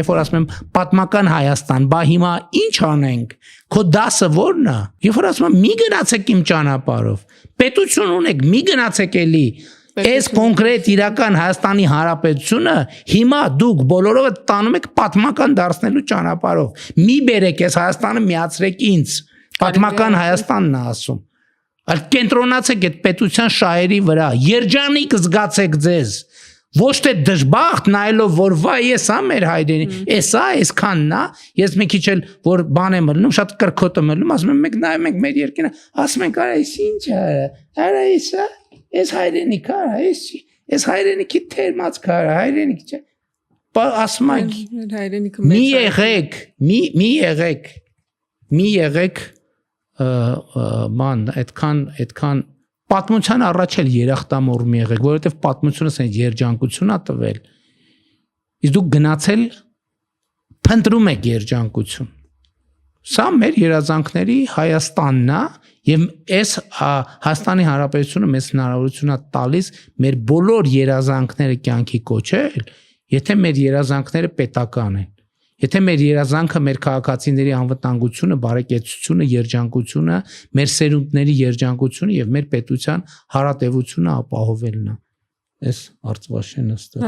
Երբ որ ասում եմ պատմական Հայաստան, բա հիմա ինչ անենք, քո դասը ո՞րն է, երբ որ ասում եմ մի գնացեք իմ ճանապարհով, պետություն ունեք, մի գնացեք էլի, այս կոնկրետ իրական Հայաստանի Հանրապետությունը հիմա դուք բոլորովը տանում եք պատմական դարձնելու ճանապարհով, մի բերեք այս Հայաստանը միացրեք ինձ, պատմական Հայաստանն է ասում, այլ կենտրոնացեք այդ պետության շահերի վրա, երջանիկ զգացեք ձեզ, ոչ թե դժբախտ նայելով որ վայ ես ա մեր հայրենի, էսա այսքանն է, ես մի քիչ էլ որ բան եմ ելնում, շատ կրկոտ եմ ելնում, ասում եմ մենք նայում ենք մեր երկինը, ասում ենք արա էս ինչ է, արա էսա, էս հայրենիք է, էս հայրենիքի թերմած քարը, հայրենիք չէ, ասում ենք մի եղեք ման այդքան պատմության առաջ էլ երախտամոռ եղեք, որովհետև պատմությունը ասեն երջանկություն է տվել, իսկ դուք գնացել փնտրում եք երջանկություն, սա մեր երազանքների Հայաստանն է և այս Հայաստանի Հանրապետությունը մեզ հնարավորություն է տալիս մեր բոլոր երազանքները կյանքի կոչել, եթե մեր երազանքները պետական են, եթե մեր երազանքը մեր քաղաքացիների անվտանգությունը, բարեկեցությունը, երջանկությունը, մեր սերունդների երջանկությունը և մեր պետության հարատևությունը ապահովելն է, այս Արծվաշենը ստեղ